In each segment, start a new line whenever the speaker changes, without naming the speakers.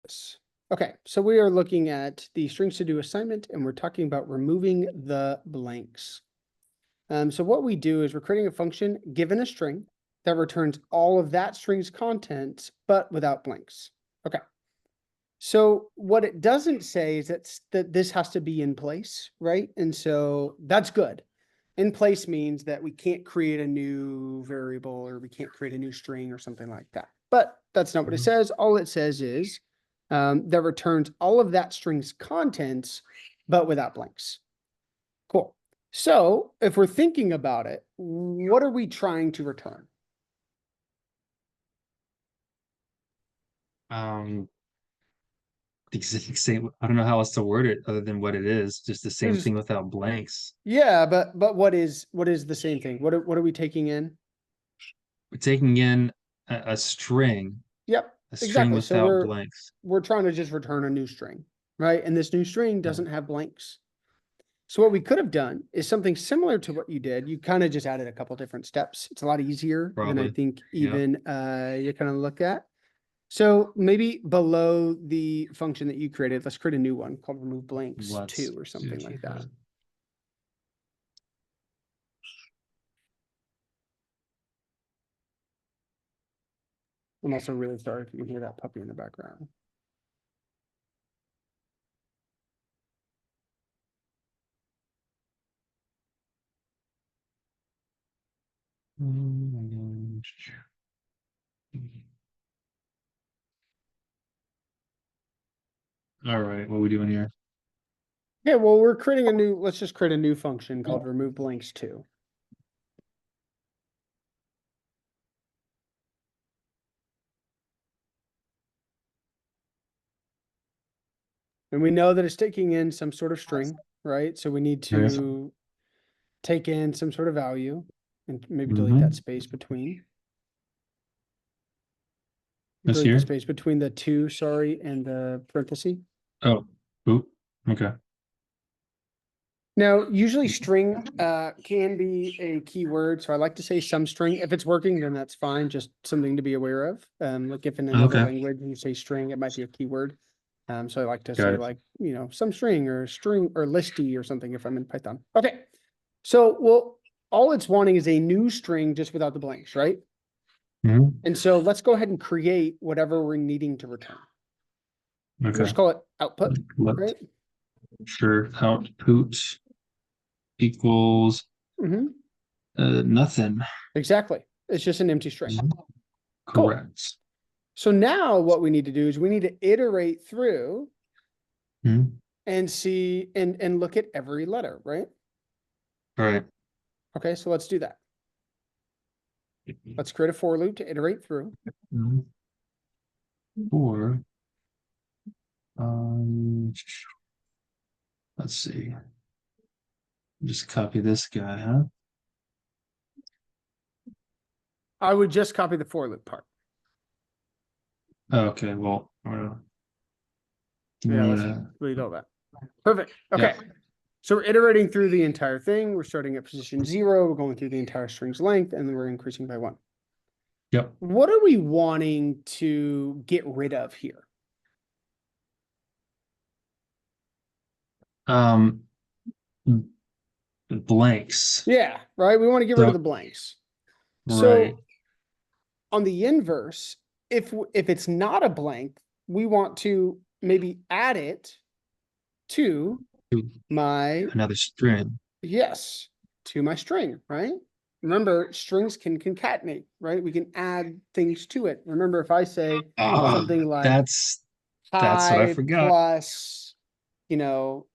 this. Okay, so we are looking at the strings to do assignment, and we're talking about removing the blanks. So what we do is we're creating a function given a string that returns all of that string's contents, but without blanks. Okay. So what it doesn't say is that this has to be in place, right? And so that's good. In place means that we can't create a new variable or we can't create a new string or something like that. But that's not what it says. All it says is that returns all of that string's contents, but without blanks. Cool. So if we're thinking about it, what are we trying to return?
The exact same. I don't know how else to word it other than what it is. Just the same
There's,
thing without blanks.
yeah, but what is the same thing? What are we taking in?
We're taking in a string,
Yep,
a string
exactly. So
without blanks.
we're trying to just return a new string, right? And this new string
Yeah.
doesn't have blanks. So what we could have done is something similar to what you did. You kind of just added a couple different steps. It's a lot easier than I
Probably.
think
Yeah.
even you kind of look at. So maybe below the function that you created, let's create a new one called remove blanks
Let's
2 or
do
something like that.
that.
I'm also really sorry if you can hear that puppy in the background.
All right, what are we doing here?
Yeah, well, we're creating a new, let's just create a new function called remove blanks 2. And we know that it's taking in some sort of string, right? So we need
Okay.
to take in some sort of value and maybe delete that
Mm-hmm.
space between.
This
Delete the
here.
space between the 2, sorry, and the parenthesis.
Oh, oop. Okay.
Now, usually string can be a keyword, so I like to say some string. If it's working, then that's fine, just something to be aware of. Like if in another
Okay.
language you say string, it might be a keyword. So I like to
Got
say
it.
like, some string or listy or something if I'm in Python. Okay, so well, all it's wanting is a new string just without the blanks, right?
Mhm.
And so let's go ahead and create whatever we're needing to return. We'll
Okay.
just call it output,
Let
right?
sure output equals
Mm-hmm.
nothing.
Exactly. It's just an empty string. Cool.
Correct.
So now what we need to do is we need to iterate through
Mhm.
and see and look at every letter, right?
All right.
Okay, so let's do that. Let's create a for loop to iterate through.
Mhm. Or let's see. Just copy this guy, huh?
I would just copy the for loop part.
Okay, well,
Yeah, let's
yeah,
delete all that. Perfect.
yeah.
Okay. So we're iterating through the entire thing. We're starting at position 0. We're going through the entire string's length, and then we're increasing by 1.
Yep.
What are we wanting to get rid of here?
Um, blanks.
Yeah, right. We want to get rid of
So,
the blanks.
right.
So on the inverse, if it's not a blank, we want to maybe add it to my,
Another string.
yes, to my string, right? Remember, strings can concatenate, right? We can add things to it. Remember, if I say
Oh,
something like
that's what I
hi
forgot.
plus,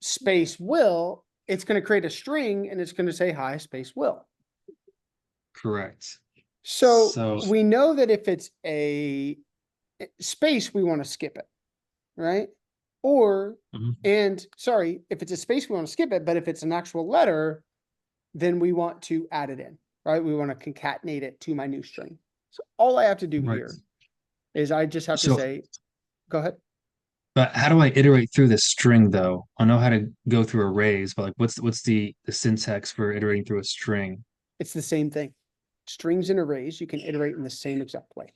space will, it's going to create a string and it's going to say hi space will.
Correct.
So
So,
we know that if it's a space, we want to skip it, right? Or,
mhm,
and sorry, if it's a space, we want to skip it, but if it's an actual letter, then we want to add it in, right? We want to concatenate it to my new string. So all I have to do
right.
here is I just have to
So,
say, go ahead.
but how do I iterate through this string though? I know how to go through arrays, but like, what's the syntax for iterating through a string?
It's the same thing. Strings and arrays, you can iterate in the same exact way.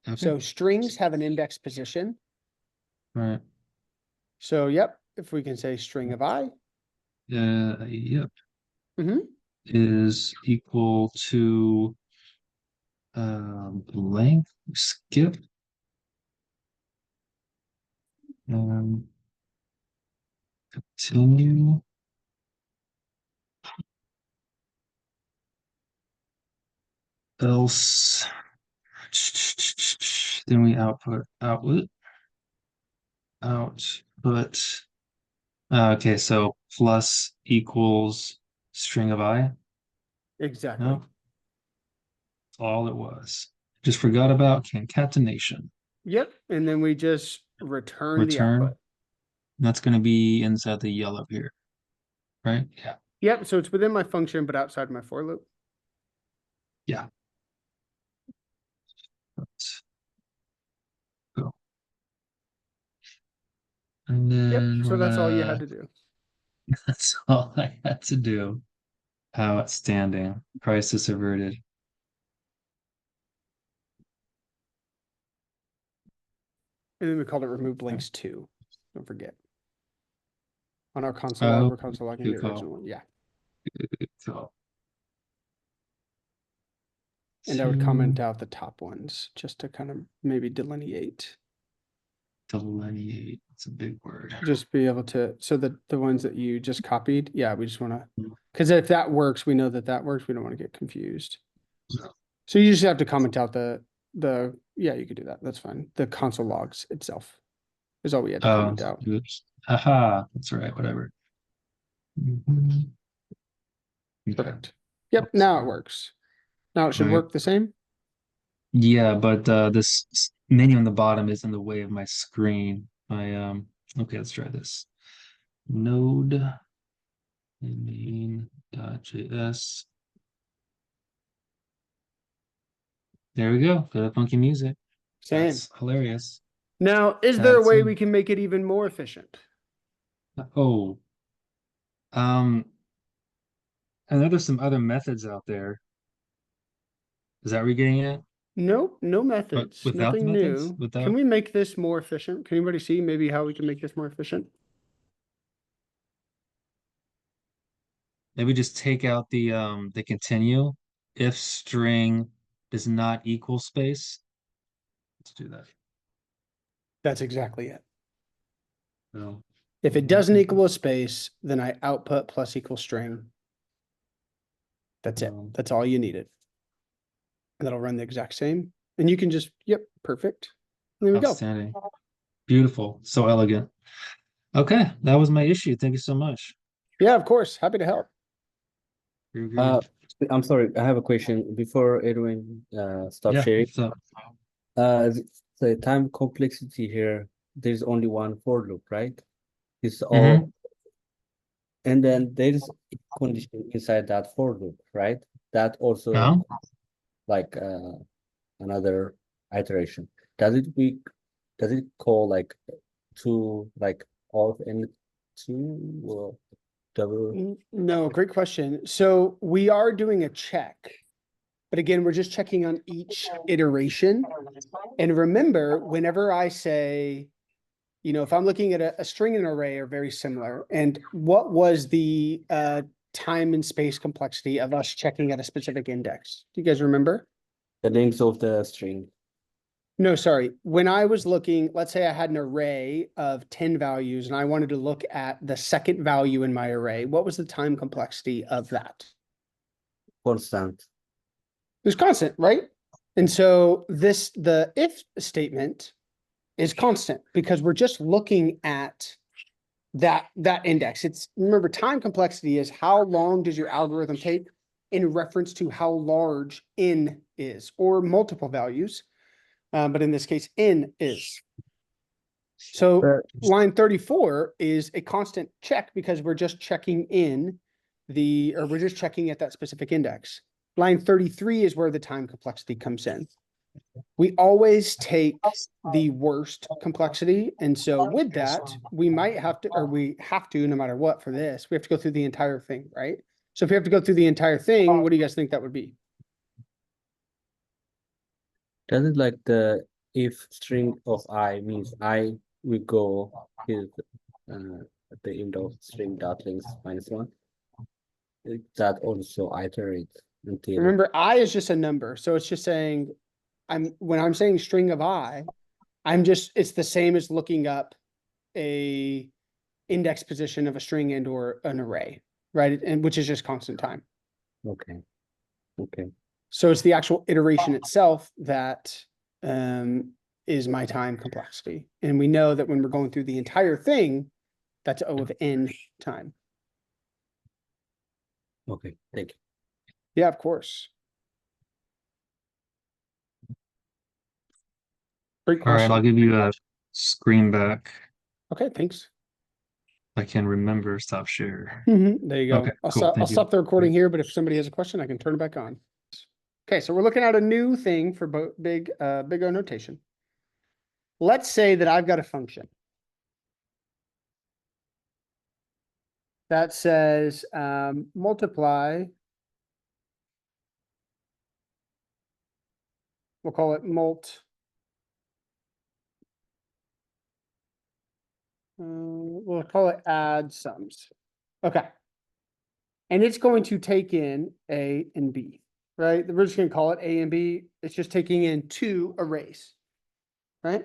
Okay.
So strings have an index position
Right.
So, yep, if we can say string of I.
Yep.
Hmm.
Is equal to blank skip. Continue. Else. Then we output. Okay, so plus equals string of I.
Exactly.
No, that's all it was. Just forgot about concatenation.
Yep. And then we just return the
Return.
output.
That's going to be inside the yellow here, right? Yeah.
Yep. So it's within my function, but outside my for loop.
Yeah. Let's go. And
Yep.
then
So
we're
that's all you had
gonna,
to do.
that's all I had to do. Outstanding. Crisis averted.
And then we called it remove blanks 2. Don't forget. On our console log,
Oh,
we're console logging the
good call.
original one. Yeah.
Good call.
And I would comment
To
out the top ones just to kind of maybe delineate.
delineate. It's a big word.
Just be able to, so that the ones that you just copied, yeah, we just want to, because if that works, we know that that works. We don't want to get confused. So you just have to comment out yeah, you could do that. That's fine. The console logs itself is all we had to
Oh,
comment out.
oops. Haha, that's all right, whatever. Mhm. Okay.
Perfect. Yep, now it works. Now it should
Right.
work the same.
Yeah, but this menu on the bottom is in the way of my screen. Okay, let's try this. Node main.js. There we go. Got a funky music.
Same.
That's hilarious.
Now, is there a
That's
way
it.
we can make it even more efficient?
Oh, I know there's some other methods out there. Is that where you're getting at?
Nope, no
But
methods,
without the
nothing
methods?
new. Can
Without
we make this more efficient? Can anybody see maybe how we can make this more efficient?
maybe just take out the continue if string does not equal space. Let's do that.
That's exactly it.
So
If it doesn't equal a space, then I output plus equal string. That's it. That's all you needed. That'll run the exact same. And you can just, yep, perfect. There we go.
outstanding. Beautiful. So elegant. Okay, that was my issue. Thank you so much.
Yeah, of course. Happy to help.
You're
Uh,
good.
I'm sorry, I have a question before Edwin stop
Yeah.
sharing.
So
The time complexity here, there's only one for loop, right? It's all,
Mhm.
and then there's a condition inside that for loop, right? That also
no,
like another iteration. Does it call like two like of and two or double?
No, great question. So we are doing a check. But again, we're just checking on each iteration. And remember, whenever I say, if I'm looking at a string and an array are very similar. And what was the time and space complexity of us checking at a specific index? Do you guys remember?
The length of the string.
No, sorry. When I was looking, let's say I had an array of 10 values and I wanted to look at the second value in my array. What was the time complexity of that?
Constant.
It was constant, right? And so the if statement is constant because we're just looking at that index. Remember, time complexity is how long does your algorithm take in reference to how large n is, or multiple values. But in this case, n is. So line 34 is a constant check because we're just checking we're just checking at that specific index. Line 33 is where the time complexity comes in. We always take the worst complexity. And so with that, we have to, no matter what for this, we have to go through the entire thing, right? So if we have to go through the entire thing, what do you guys think that would be?
Does it like the if string of I means I we go here at the end of string dot length -1. That also iterate until
Remember, I is just a number, so it's just saying, when I'm saying string of I, it's the same as looking up a index position of a string and or an array, right? And which is just constant time.
okay. Okay.
So it's the actual iteration itself that is my time complexity. And we know that when we're going through the entire thing, that's O of n time.
Okay, thank you.
Yeah, of course. Great
All right, I'll
question.
give you a screen back.
Okay, thanks.
I can remember stop share.
There you go.
Okay,
I'll
cool,
stop, I'll
thank you.
stop the recording here, but if somebody has a question, I can turn it back on. Okay, so we're looking at a new thing for big O notation. Let's say that I've got a function that says multiply. We'll call it mult. We'll call it add sums. Okay. And it's going to take in A and B, right? We're just going to call it A and B. It's just taking in two arrays, right?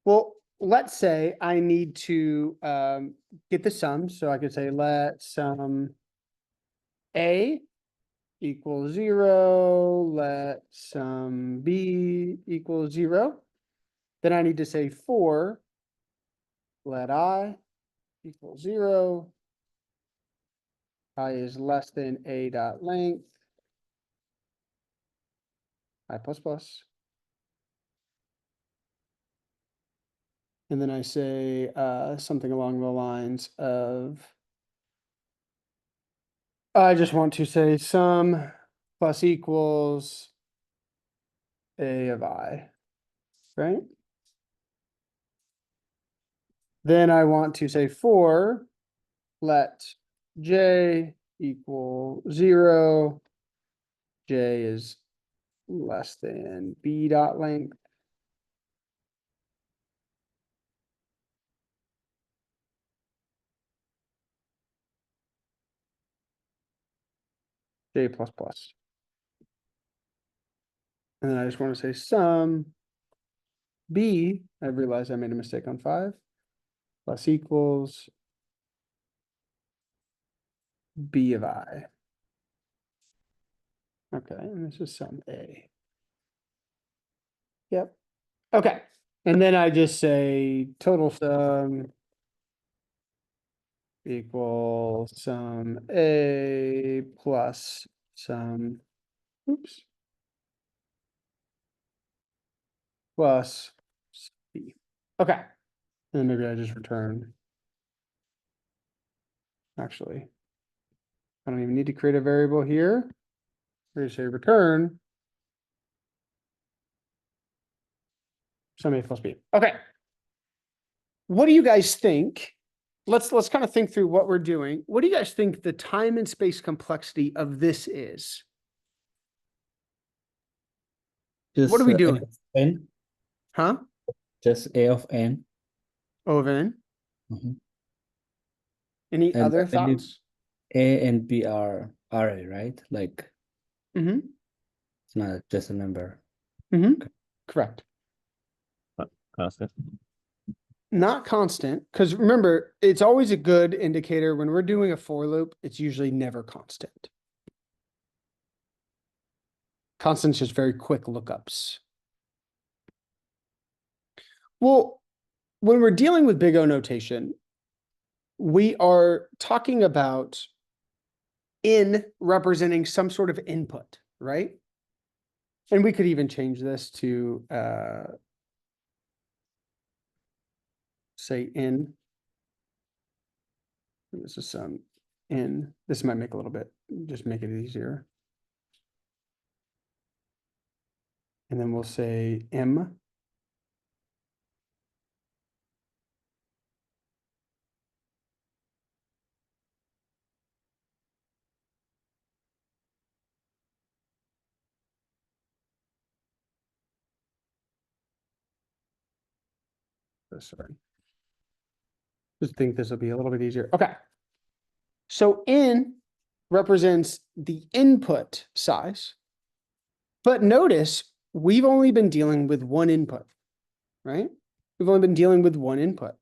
Well, let's say I need to get the sum. So I could say let sum A equals 0, let sum B equals 0. Then I need to say for let I equals 0. I is less than A dot length. I plus plus. And then I say something along the lines of, I just want to say sum plus equals A of I, right? Then I want to say for let J equal 0. J is less than B dot length. J plus plus. And then I just want to say sum B, I realized I made a mistake on 5, plus equals B of I. Okay, and this is sum A. Yep. Okay. And then I just say total sum equals sum A plus sum, oops, plus B. Okay. And then maybe I just return. Actually, I don't even need to create a variable here. We're gonna say return sum A plus B. Okay. What do you guys think? Let's kind of think through what we're doing. What do you guys think the time and space complexity of this is?
Just
What are we
A
doing?
of n,
Huh?
just A of n.
O of n.
Mhm.
Any
And
other
I believe
thoughts?
A and B are array, right? Like
Mm-hmm.
it's not just a number.
Mm-hmm. Correct.
Constant.
Not constant, because remember, it's always a good indicator when we're doing a for loop, it's usually never constant. Constant's just very quick lookups. Well, when we're dealing with big O notation, we are talking about in representing some sort of input, right? And we could even change this to say in. This is some in. This might make a little bit, just make it easier. And then we'll say M. Sorry. Just think this will be a little bit easier. Okay. So N represents the input size. But notice we've only been dealing with one input, right? We've only been dealing with one input.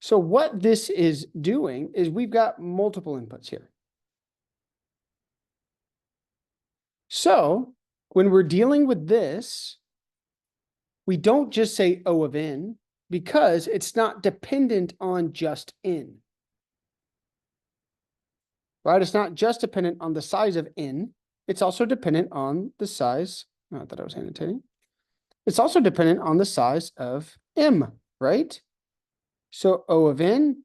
So what this is doing is we've got multiple inputs here. So when we're dealing with this, we don't just say O of N because it's not dependent on just N. Right? It's not just dependent on the size of N. It's also dependent on the size, not that I was annotating. It's also dependent on the size of M, right? So O of N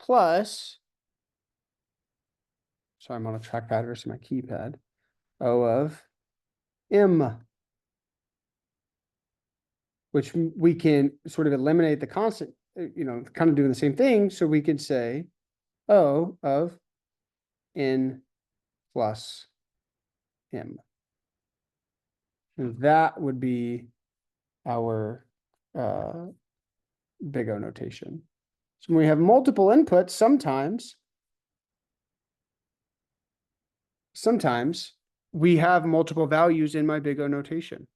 plus, sorry, I'm on a trackpad versus my keypad. O of M, which we can sort of eliminate the constant, kind of doing the same thing. So we could say O of N plus M. And that would be our big O notation. So when we have multiple inputs, sometimes we have multiple values in my big O notation.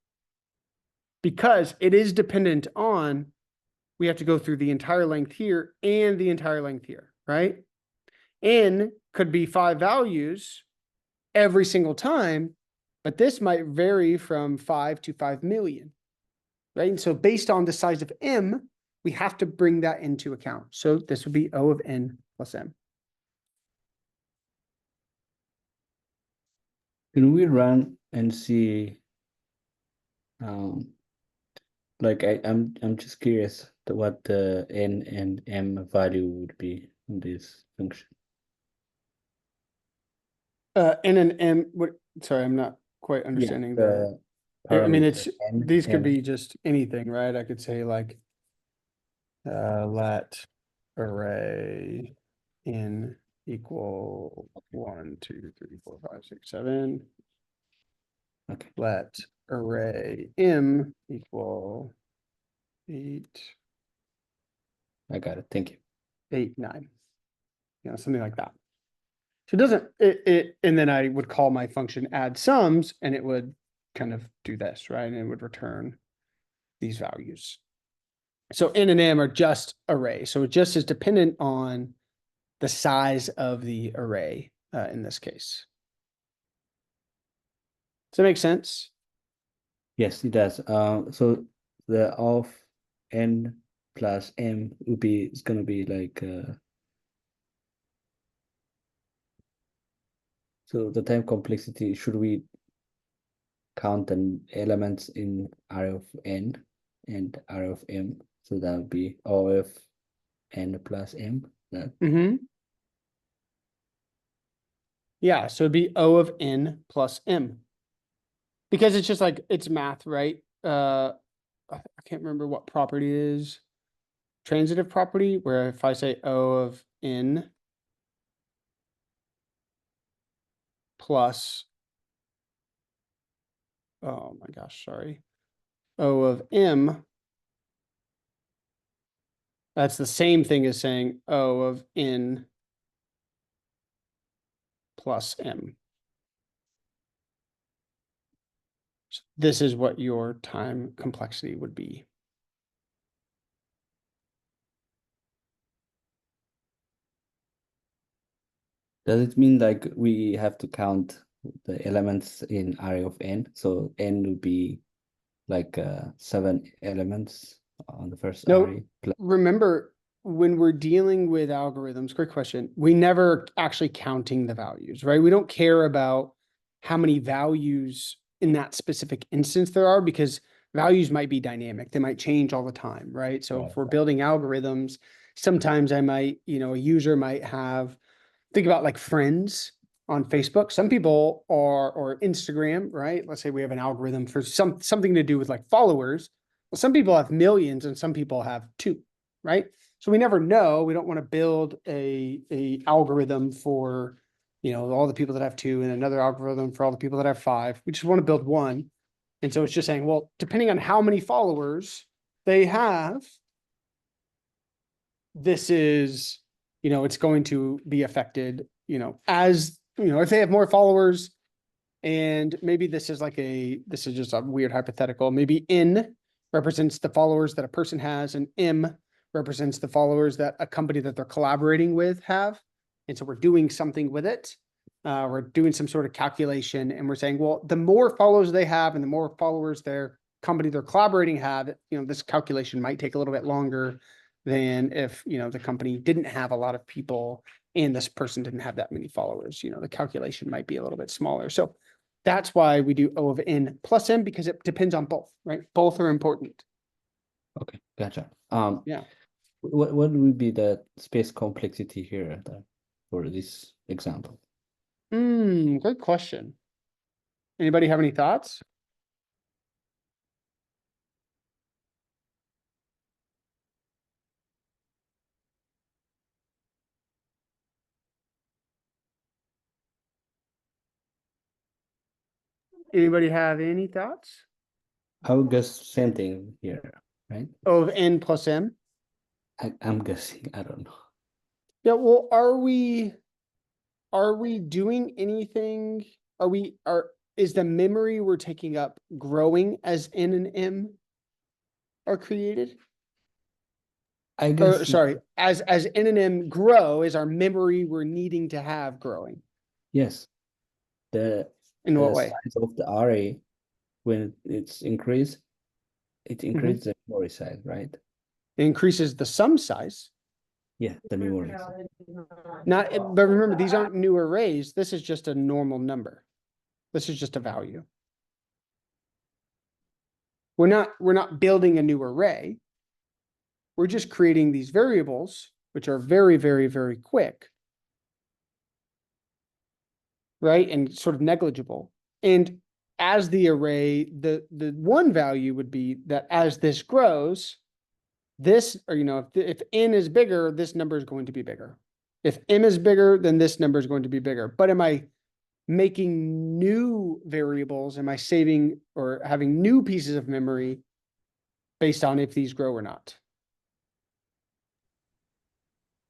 Because it is dependent on, we have to go through the entire length here and the entire length here, right? N could be 5 values every single time, but this might vary from 5 to 5 million, right? And so based on the size of M, we have to bring that into account. So this would be O of N plus M.
Can we run and see? Like I'm just curious to what the N and M value would be in this function.
N and M, what, sorry, I'm not quite understanding the, I mean, it's,
N,
these could
M.
be just anything, right? I could say like, let array N equal 1, 2, 3, 4, 5, 6, 7.
Okay.
Let array M equal 8,
I got it. Thank you.
8, 9. Something like that. So it doesn't, and then I would call my function add sums and it would kind of do this, right? And it would return these values. So N and M are just array. So it just is dependent on the size of the array in this case. Does that make sense?
Yes, it does. So the of N plus M would be, it's gonna be like so the time complexity, should we count the elements in array of N and array of M? So that would be O of N plus M. That
Yeah, so it'd be O of N plus M. Because it's just like, it's math, right? I can't remember what property it is. Transitive property, where if I say O of N plus, oh my gosh, sorry. O of M, that's the same thing as saying O of N plus M. So this is what your time complexity would be.
does it mean like we have to count the elements in array of N? So N would be like 7 elements on the first
No,
array.
remember, when we're dealing with algorithms, great question, we never actually counting the values, right? We don't care about how many values in that specific instance there are, because values might be dynamic. They might change all the time, right? So if we're building algorithms, sometimes I might, a user might have, think about like friends on Facebook. Some people are, or Instagram, right? Let's say we have an algorithm for something to do with like followers. Well, some people have millions and some people have 2, right? So we never know. We don't want to build a algorithm for you know, all the people that have 2 and another algorithm for all the people that have 5. We just want to build one. And so it's just saying, well, depending on how many followers they have, this is, you know, it's going to be affected, you know, as, you know, if they have more followers, and maybe this is just a weird hypothetical, maybe N represents the followers that a person has, and M represents the followers that a company that they're collaborating with have. And so we're doing something with it. We're doing some sort of calculation, and we're saying, well, the more followers they have and the more followers their company they're collaborating have, you know, this calculation might take a little bit longer than if, you know, the company didn't have a lot of people and this person didn't have that many followers. You know, the calculation might be a little bit smaller. So that's why we do O of N plus M, because it depends on both, right? Both are important.
Okay, gotcha.
Yeah.
What would be the space complexity here for this example?
Good question. Anybody have any thoughts? Anybody have any thoughts?
I would guess same thing here, right?
O of N plus M?
I'm guessing, I don't know.
Yeah, well, are we doing anything? Is the memory we're taking up growing as N and M are created?
I
Or
guess
sorry, as N and M grow, is our memory we're needing to have growing?
yes. The
In what way?
size of the array, when it's increased, it increases the memory size, right?
It increases the sum size.
Yeah, the memory size.
But remember, these aren't new arrays. This is just a normal number. This is just a value. We're not building a new array. We're just creating these variables, which are very, very, very quick. Right? And sort of negligible. And as the array, the one value would be that as this grows, this, or, you know, if N is bigger, this number is going to be bigger. If M is bigger, then this number is going to be bigger. But am I making new variables? Am I saving or having new pieces of memory based on if these grow or not?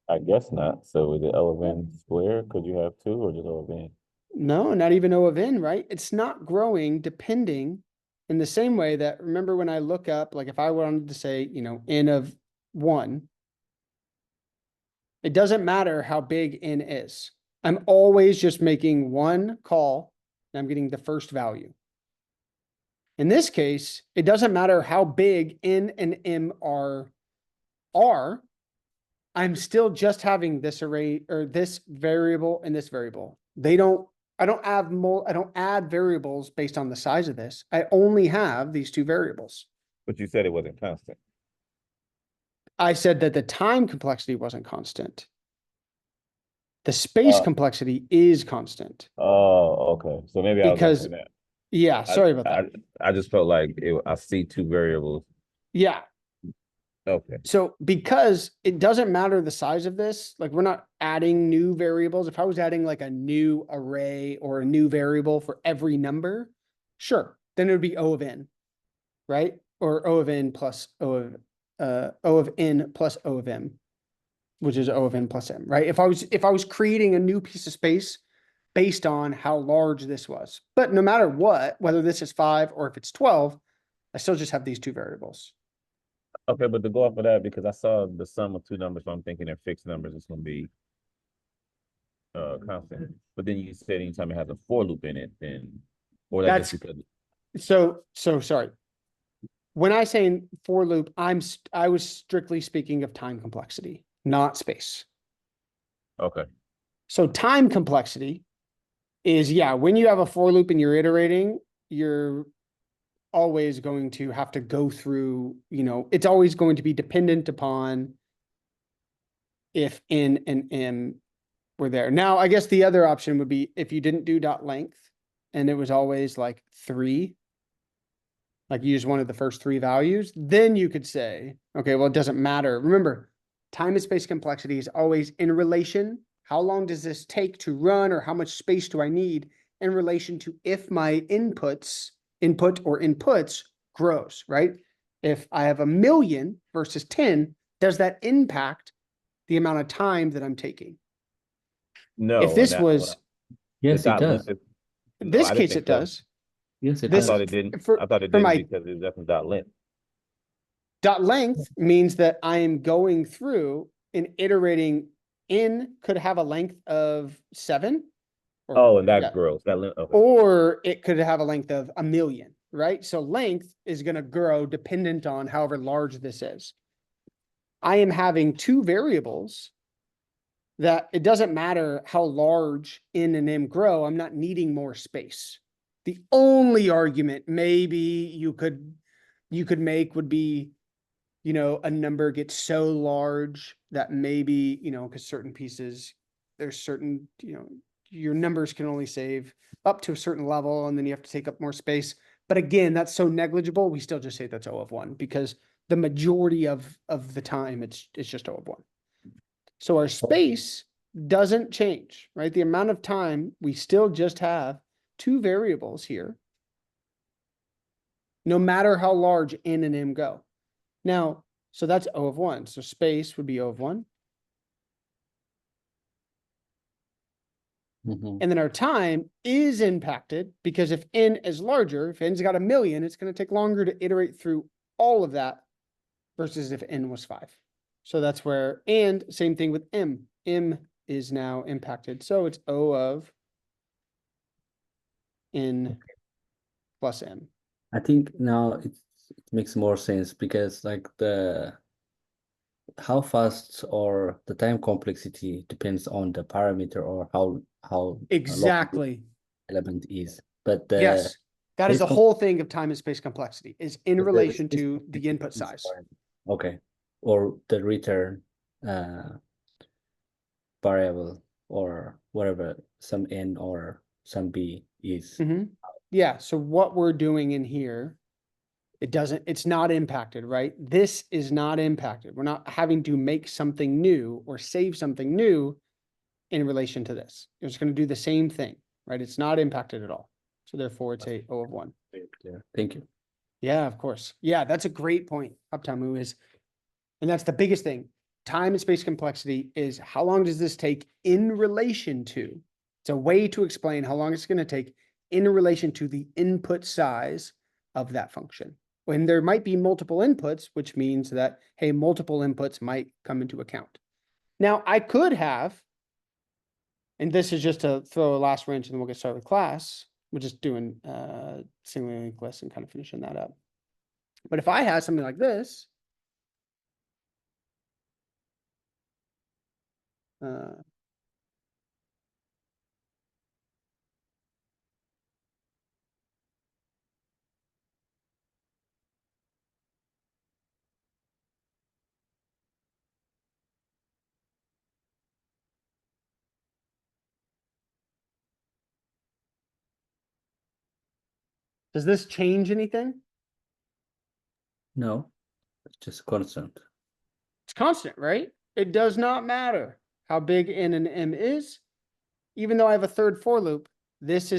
I guess not. So with the O of N square, could you have 2 or just O of N?
No, not even O of N, right? It's not growing depending in the same way that, remember when I look up, like if I wanted to say, you know, N of 1, it doesn't matter how big N is. I'm always just making one call and I'm getting the first value. In this case, it doesn't matter how big N and M are, I'm still just having this array or this variable and this variable. I don't add variables based on the size of this. I only have these 2 variables.
But you said it wasn't constant.
I said that the time complexity wasn't constant. The space complexity is constant.
Oh, okay. So maybe I was
Because,
missing that.
yeah, sorry about that.
I just felt like I see 2 variables.
Yeah.
Okay.
So because it doesn't matter the size of this, like we're not adding new variables. If I was adding like a new array or a new variable for every number, sure, then it would be O of N, right? Or O of N plus O of N plus O of M, which is O of N plus M, right? If I was creating a new piece of space based on how large this was, but no matter what, whether this is 5 or if it's 12, I still just have these 2 variables.
Okay, but to go off of that, because I saw the sum of 2 numbers, so I'm thinking they're fixed numbers, it's gonna be constant. But then you said anytime it has a for loop in it, then or that's just because
So sorry. When I say for loop, I was strictly speaking of time complexity, not space.
okay.
So time complexity is, yeah, when you have a for loop and you're iterating, you're always going to have to go through, you know, it's always going to be dependent upon if N and M were there. Now, I guess the other option would be if you didn't do dot length and it was always like 3, like you just wanted the first 3 values, then you could say, okay, well, it doesn't matter. Remember, time and space complexity is always in relation. how long does this take to run, or how much space do I need in relation to if my inputs grows, right? If I have 1,000,000 versus 10, does that impact the amount of time that I'm taking?
No.
If this
and that-
was,
Yes,
the
it
dot
does.
length is-
in
no,
this
I didn't
case,
think
it
so.
does.
Yes, it
I
does.
thought it didn't.
For-
I thought it
for
didn't
my-
because it's definitely dot length.
Dot length means that I am going through and iterating. In could have a length of 7. or-
Oh, and that
yeah,
grows. That length. Okay.
or it could have a length of 1,000,000, right? So length is going to grow dependent on however large this is. I am having two variables that it doesn't matter how large N and M grow, I'm not needing more space. The only argument maybe you could make would be, a number gets so large that maybe, because certain pieces, there's certain, your numbers can only save up to a certain level, and then you have to take up more space. But again, that's so negligible, we still just say that's O of 1, because the majority of the time, it's just O of 1. So our space doesn't change, right? The amount of time, we still just have two variables here, no matter how large N and M go. Now, so that's O of 1. So space would be O of 1.
Mhm.
And then our time is impacted because if N is larger, if N's got 1,000,000, it's going to take longer to iterate through all of that versus if N was 5. So that's where, and same thing with M. M is now impacted. So it's O of N plus M.
I think now it makes more sense because like how fast or the time complexity depends on the parameter or how long the
Exactly.
element is. But the
Yes. That is
space
the whole thing of time and space complexity, is in
but the
relation
space
to the
complexity
input
is
size.
fine. Okay. Or the return variable or whatever some N or some B is.
Mhm. Yeah, so what we're doing in here, it's not impacted, right? This is not impacted. We're not having to make something new or save something new in relation to this. It's going to do the same thing, right? It's not impacted at all. So therefore it's a O of 1.
Yeah. Thank you.
Yeah, of course. Yeah, that's a great point, Uptamu, and that's the biggest thing. Time and space complexity is how long does this take in relation to? It's a way to explain how long it's going to take in relation to the input size of that function. When there might be multiple inputs, which means that, hey, multiple inputs might come into account. Now, I could have, and this is just to throw a last wrench and then we'll get started with class. We're just doing single link list and kind of finishing that up. But if I had something like this, does this change anything?
No, it's just constant.
It's constant, right? It does not matter how big N and M is. Even though I have a third for loop, this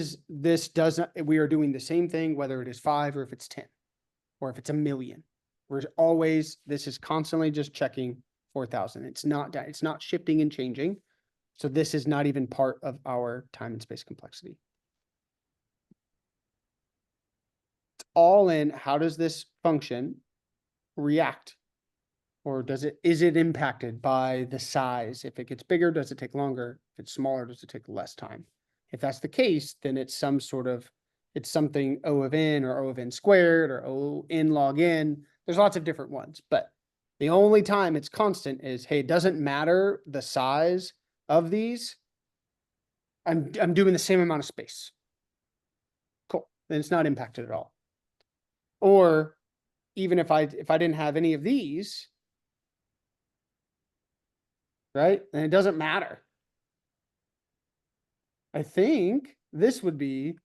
doesn't, we are doing the same thing, whether it is 5 or if it's 10, or if it's 1,000,000. We're always, this is constantly just checking 4,000. It's not shifting and changing. So this is not even part of our time and space complexity. It's all in, how does this function react? Or is it impacted by the size? If it gets bigger, does it take longer? If it's smaller, does it take less time? If that's the case, then it's something O of N or O of N squared or O N log N. There's lots of different ones, but the only time it's constant is, hey, it doesn't matter the size of these. I'm doing the same amount of space. Cool. Then it's not impacted at all. Or even if I didn't have any of these, right? And it doesn't matter. I think this would be,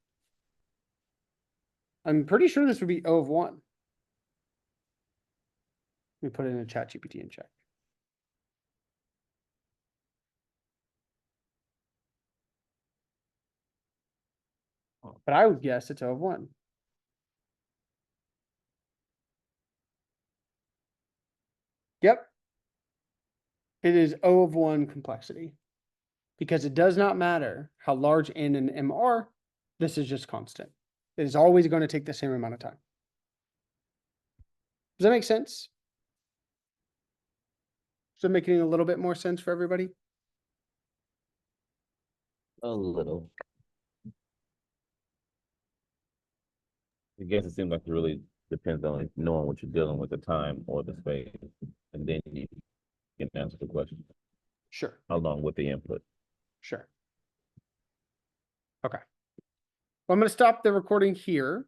I'm pretty sure this would be O of 1. Let me put it in a chat GPT and check. But I would guess it's O of one. Yep. It is O of one complexity. Because it does not matter how large N and M are, this is just constant. It is always going to take the same amount of time. Does that make sense? Is that making a little bit more sense for everybody?
A little.
I guess it seems like it really depends on knowing what you're dealing with, the time or the space, and then you can answer the question
Sure,
along with the input.
sure. Okay. Well, I'm going to stop the recording here.